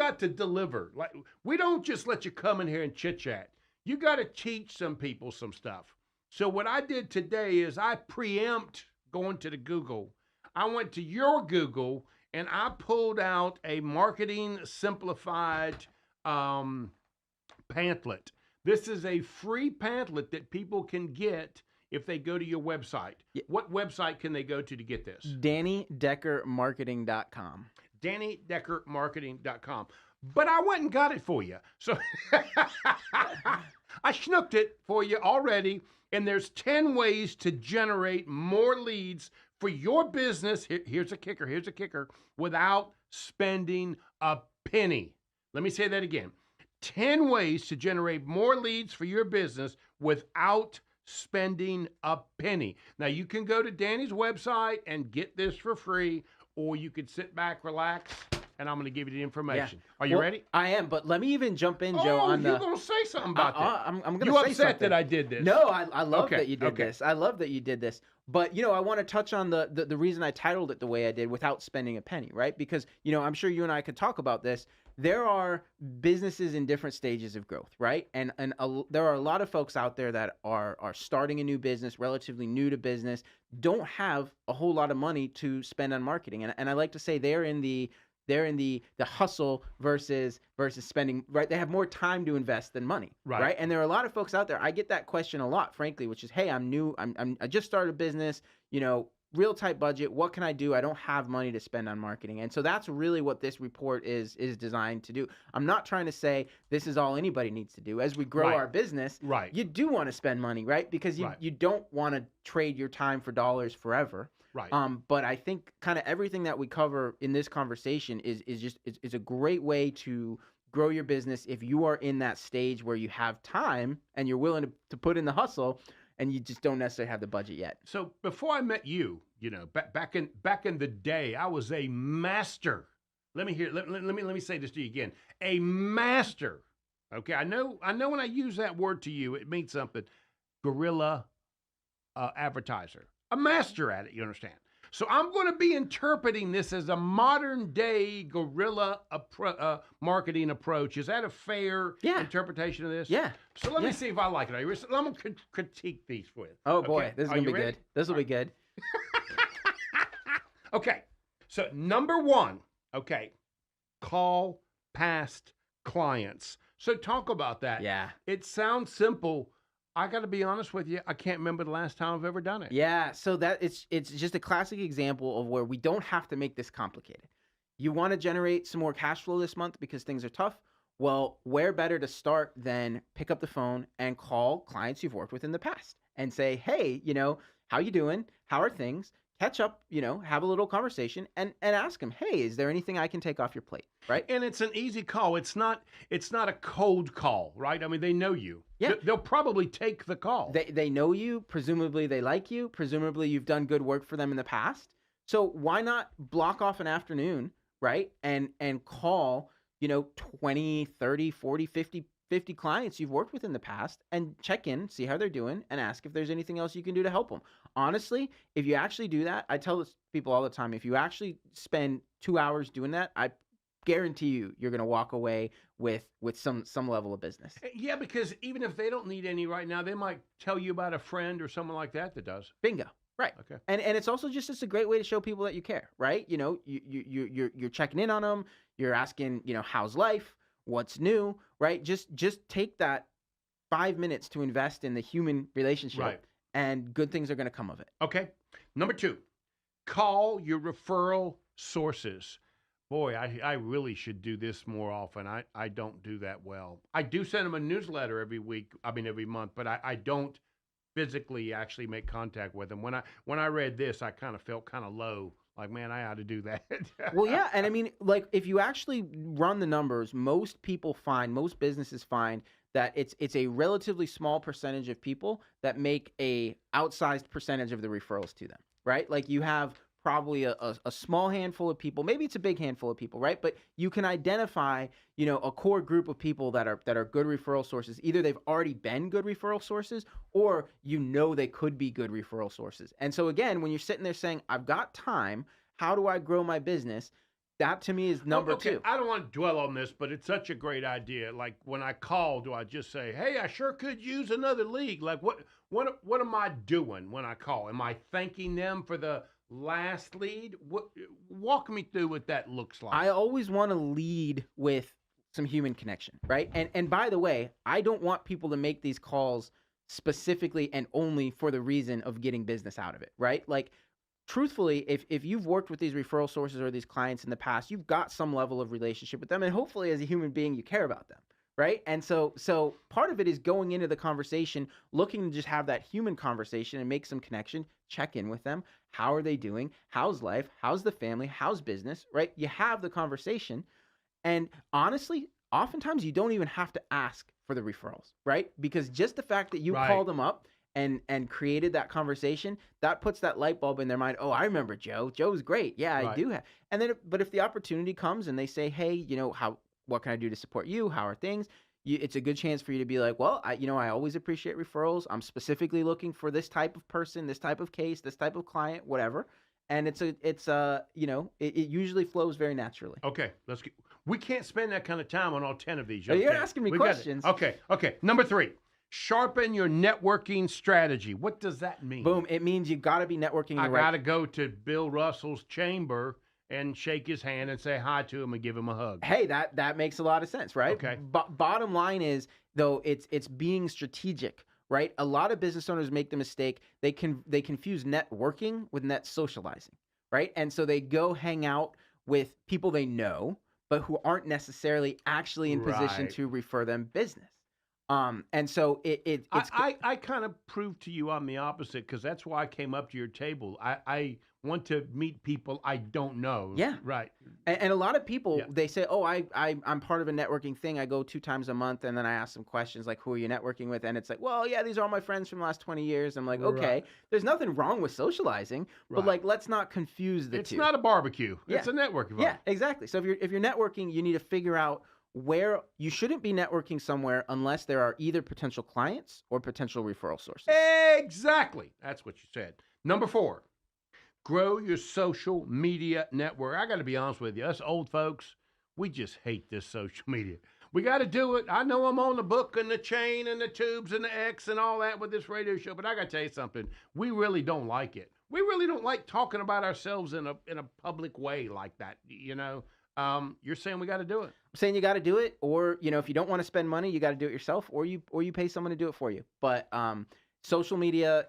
got to deliver. Like, we don't just let you come in here and chit chat. You got to teach some people some stuff. So what I did today is I preempt going to the Google. I went to your Google and I pulled out a marketing simplified um, pamphlet. This is a free pamphlet that people can get if they go to your website. Yeah. What website can they go to get this? DannyDeckerMarketing.com. DannyDeckerMarketing.com. But I went and got it for you. So I schnooked it for you already. And there's 10 ways to generate more leads for your business. Here's a kicker, without spending a penny. Let me say that again. 10 ways to generate more leads for your business without spending a penny. Now, you can go to Danny's website and get this for free, or you could sit back, relax, and I'm going to give you the information. Yeah. Are you ready? I am, but let me even jump in, Joe. On you're going to say something about that. I'm going to say You something. upset that I did this? No, I love that you did this. I love that you did this. But, I want to touch on the reason I titled it the way I did, without spending a penny, right? Because, I'm sure you and I could talk about this. There are businesses in different stages of growth, right? And there are a lot of folks out there that are starting a new business, relatively new to business, don't have a whole lot of money to spend on marketing. And I like to say they're in the hustle versus spending, right? They have more time to invest than money, right? And there are a lot of folks out there. I get that question a lot, frankly, which is, hey, I'm new. I just started a business, real tight budget. What can I do? I don't have money to spend on marketing. And so that's really what this report is designed to do. I'm not trying to say this is all anybody needs to do. As we grow our business, you do want to spend money, right? Because you don't want to trade your time for dollars forever. Right. But I think kind of everything that we cover in this conversation is a great way to grow your business if you are in that stage where you have time and you're willing to put in the hustle and you just don't necessarily have the budget yet. So before I met you, back in the day, I was a master. Let me say this to you again. A master. Okay, I know when I use that word to you, it means something. Guerrilla advertiser. A master at it, you understand? So I'm going to be interpreting this as a modern day guerrilla marketing approach. Is that a fair interpretation of this? Yeah. So let me see if I like it. Are you ready? I'm going to critique these for you. Oh, boy. This is going to be good. This will be good. Okay. So number 1, call past clients. So talk about that. Yeah. It sounds simple. I got to be honest with you. I can't remember the last time I've ever done it. Yeah. So that it's just a classic example of where we don't have to make this complicated. You want to generate some more cash flow this month because things are tough. Well, where better to start than pick up the phone and call clients you've worked with in the past and say, hey, how you doing? How are things? Catch up, have a little conversation and ask them, hey, is there anything I can take off your plate? Right. And it's an easy call. It's not a cold call, right? I mean, they know you. Yeah. They'll probably take the call. They know you. Presumably they like you. Presumably you've done good work for them in the past. So why not block off an afternoon, right? And call, 20, 30, 40, 50 clients you've worked with in the past and check in, see how they're doing, and ask if there's anything else you can do to help them. Honestly, if you actually do that, I tell this people all the time, if you actually spend 2 hours doing that, I guarantee you're going to walk away with some level of business. Yeah, because even if they don't need any right now, they might tell you about a friend or someone like that does. Bingo. Right. Okay. And it's also just a great way to show people that you care, right? You're checking in on them. You're asking, how's life? What's new, right? Just take that 5 minutes to invest in the human relationship, and good things are going to come of it. Okay. Number 2, call your referral sources. Boy, I really should do this more often. I don't do that well. I do send them a newsletter every month, but I don't physically actually make contact with them. When I read this, I kind of felt kind of low. Like, man, I ought to do that. Well, yeah. And I mean, like, if you actually run the numbers, most businesses find that it's a relatively small percentage of people that make a outsized percentage of the referrals to them, right? Like, you have probably a small handful of people, maybe it's a big handful of people, right? But you can identify, a core group of people that are good referral sources. Either they've already been good referral sources, or they could be good referral sources. And so again, when you're sitting there saying, I've got time, how do I grow my business? That to me is number two. I don't want to dwell on this, but it's such a great idea. Like when I call, do I just say, "Hey, I sure could use another league"? Like what am I doing when I call? Am I thanking them for the last lead? Walk me through what that looks like. I always want to lead with some human connection, right? And by the way, I don't want people to make these calls specifically and only for the reason of getting business out of it, right? Like truthfully, if you've worked with these referral sources or these clients in the past, you've got some level of relationship with them, and hopefully as a human being you care about them, right? And so part of it is going into the conversation looking to just have that human conversation and make some connection, check in with them. How are they doing? How's life? How's the family? How's business, right? You have the conversation, and honestly, oftentimes you don't even have to ask for the referrals, right? Because just the fact that you call them up and created that conversation, that puts that light bulb in their mind. Oh, I remember Joe. Joe's great. Yeah, I do have. And then, but if the opportunity comes and they say, hey, you know, what can I do to support you? How are things? It's a good chance for you to be like, well, I always appreciate referrals. I'm specifically looking for this type of person, this type of case, this type of client, whatever. And it usually flows very naturally. Okay, we can't spend that kind of time on all 10 of these. You're asking me questions. Okay. Number 3. Sharpen your networking strategy. What does that mean? Boom. It means you got to be networking. I got to go to Bill Russell's chamber and shake his hand and say hi to him and give him a hug. Hey, that makes a lot of sense, right? Okay. Bottom line is, though, it's being strategic, right? A lot of business owners make the mistake. They confuse networking with net socializing, right? And so they go hang out with people they know, but who aren't necessarily actually in position to refer them business. And so I kind of proved to you I'm the opposite, because that's why I came up to your table. I want to meet people I don't know. Yeah. Right. And a lot of people, they say, oh, I'm part of a networking thing. I go 2 times a month, and then I ask them questions like, who are you networking with? And it's like, well, yeah, these are all my friends from the last 20 years. I'm like, okay, there's nothing wrong with socializing, but like, let's not confuse the two. It's not a barbecue. It's a networking event. Yeah, exactly. So if you're networking, you need to figure out where you shouldn't be networking somewhere unless there are either potential clients or potential referral sources. Exactly. That's what you said. Number 4, grow your social media network. I got to be honest with you. Us old folks, we just hate this social media. We got to do it. I know I'm on the book and the chain and the tubes and the X and all that with this radio show, but I got to tell you something. We really don't like it. We really don't like talking about ourselves in a public way like that, you know. You're saying we got to do it. I'm saying you got to do it, or if you don't want to spend money, you got to do it yourself, or you pay someone to do it for you. But social media,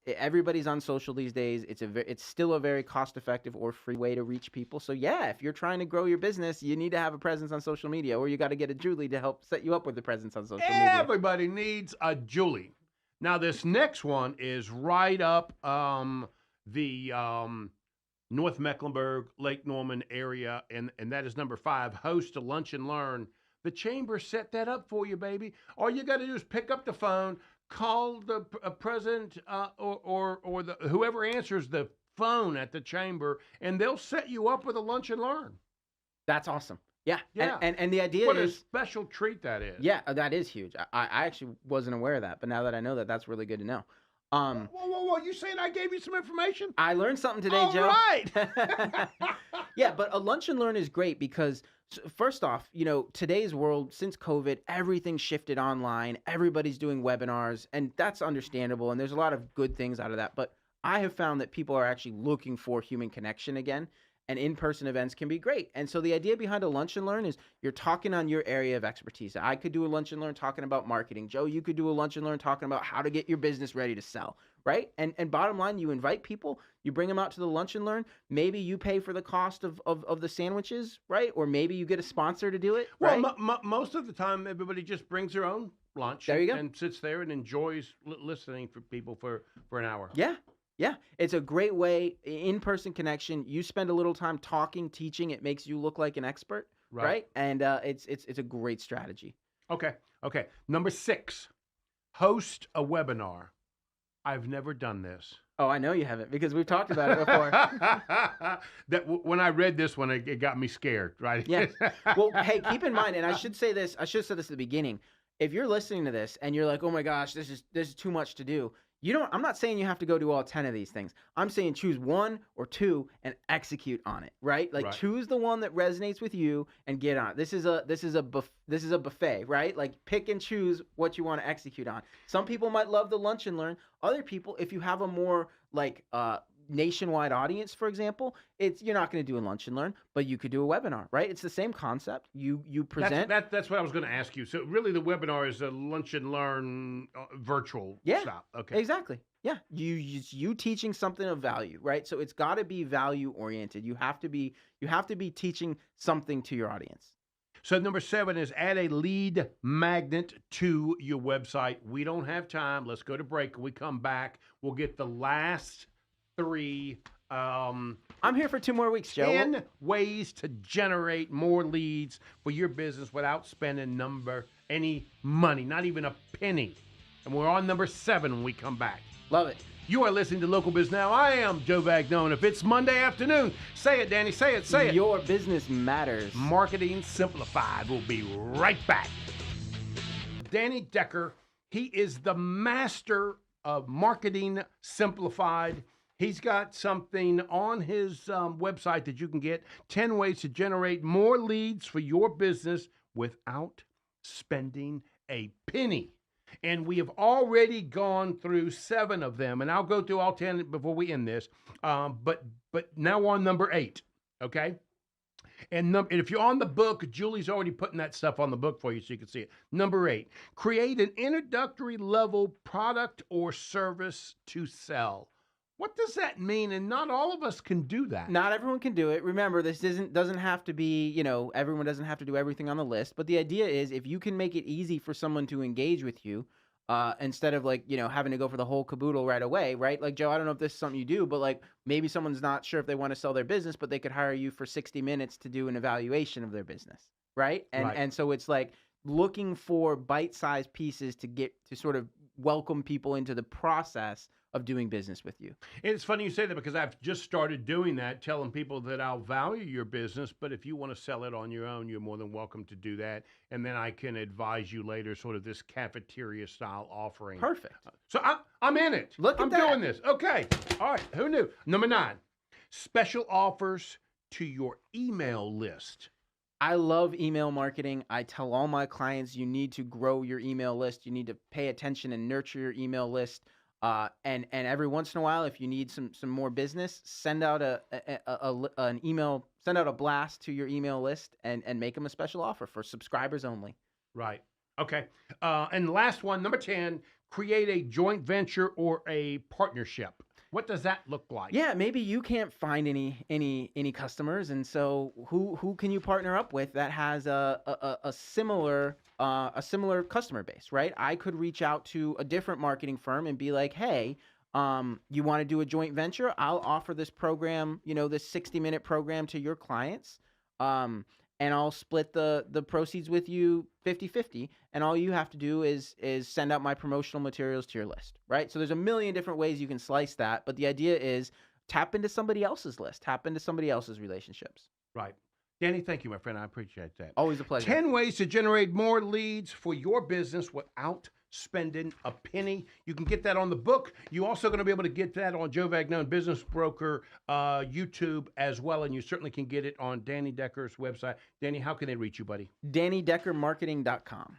everybody's on social these days. It's still a very cost-effective or free way to reach people. So yeah, if you're trying to grow your business, you need to have a presence on social media, or you got to get a Julie to help set you up with a presence on social media. Everybody needs a Julie. Now this next one is right up the North Mecklenburg, Lake Norman area, and that is number 5. Host a lunch and learn. The chamber set that up for you, baby. All you got to do is pick up the phone, call the president or the whoever answers the phone at the chamber, and they'll set you up with a lunch and learn. That's awesome. Yeah. And the idea is... What a special treat that is. Yeah, that is huge. I actually wasn't aware of that, but now that I know that, that's really good to know. Whoa! You saying I gave you some information? I learned something today, Joe. All right. Yeah, but a lunch and learn is great because first off, today's world, since COVID, everything's shifted online. Everybody's doing webinars, and that's understandable. And there's a lot of good things out of that. But I have found that people are actually looking for human connection again. And in-person events can be great. And so the idea behind a lunch and learn is you're talking on your area of expertise. I could do a lunch and learn talking about marketing. Joe, you could do a lunch and learn talking about how to get your business ready to sell, right? And bottom line, you invite people, you bring them out to the lunch and learn. Maybe you pay for the cost of the sandwiches, right? Or maybe you get a sponsor to do it, right? Well, most of the time, everybody just brings their own lunch and sits there and enjoys listening for people for an hour. Yeah, it's a great way, in-person connection. You spend a little time talking, teaching. It makes you look like an expert, right? And it's a great strategy. Okay. Number 6, host a webinar. I've never done this. Oh, I know you haven't because we've talked about it before. When I read this one, it got me scared, right? Yeah. Well, hey, keep in mind, and I should say this. I should have said this at the beginning. If you're listening to this and you're like, oh my gosh, this is too much to do. I'm not saying you have to go do all 10 of these things. I'm saying choose 1 or 2 and execute on it, right? Like choose the one that resonates with you and get on. This is a buffet, right? Like pick and choose what you want to execute on. Some people might love the lunch and learn. Other people, if you have a more like nationwide audience, for example, you're not going to do a lunch and learn, but you could do a webinar, right? It's the same concept. You present. That's what I was going to ask you. So really, the webinar is a lunch and learn virtual style. Okay, exactly. Yeah, you teaching something of value, right? So it's got to be value oriented. You have to be teaching something to your audience. So number 7 is add a lead magnet to your website. We don't have time. Let's go to break. When we come back, we'll get the last 3. I'm here for 2 more weeks, Joe. 10 ways to generate more leads for your business without spending any money, not even a penny. And we're on number 7 when we come back. Love it. You are listening to Local Biz Now. I am Joe Vagnone. If it's Monday afternoon, say it, Danny. Say it. Your business matters. Marketing Simplified. We'll be right back. Danny Decker, he is the master of Marketing Simplified. He's got something on his website that you can get 10 ways to generate more leads for your business without spending a penny. And we have already gone through 7 of them, and I'll go through all 10 before we end this. But now we're on number 8, okay? And if you're on the book, Julie's already putting that stuff on the book for you so you can see it. Number 8, create an introductory level product or service to sell. What does that mean? And not all of us can do that. Not everyone can do it. Remember, this doesn't have to be, everyone doesn't have to do everything on the list. But the idea is if you can make it easy for someone to engage with you, instead of having to go for the whole caboodle right away, right? Like, Joe, I don't know if this is something you do, but like maybe someone's not sure if they want to sell their business, but they could hire you for 60 minutes to do an evaluation of their business, right? And so it's like looking for bite-sized pieces to sort of welcome people into the process of doing business with you. It's funny you say that because I've just started doing that, telling people that I'll value your business, but if you want to sell it on your own, you're more than welcome to do that. And then I can advise you later, sort of this cafeteria style offering. Perfect. So I'm in it. I'm doing this. Okay. All right. Who knew? Number 9, special offers to your email list. I love email marketing. I tell all my clients you need to grow your email list. You need to pay attention and nurture your email list. And every once in a while, if you need some more business, send out an email, send out a blast to your email list and make them a special offer for subscribers only. Right. Okay. And the last one, number 10, create a joint venture or a partnership. What does that look like? Yeah, maybe you can't find any customers, and so who can you partner up with that has a similar customer base, right? I could reach out to a different marketing firm and be like, hey, you want to do a joint venture? I'll offer this program, this 60-minute program to your clients. And I'll split the proceeds with you 50-50, and all you have to do is send out my promotional materials to your list, right? So there's a million different ways you can slice that, but the idea is tap into somebody else's list, tap into somebody else's relationships. Right. Danny, thank you, my friend. I appreciate that. Always a pleasure. 10 ways to generate more leads for your business without spending a penny. You can get that on the book. You're also going to be able to get that on Joe Vagnone Business Broker YouTube as well, and you certainly can get it on Danny Decker's website. Danny, how can they reach you, buddy? DannyDeckerMarketing.com.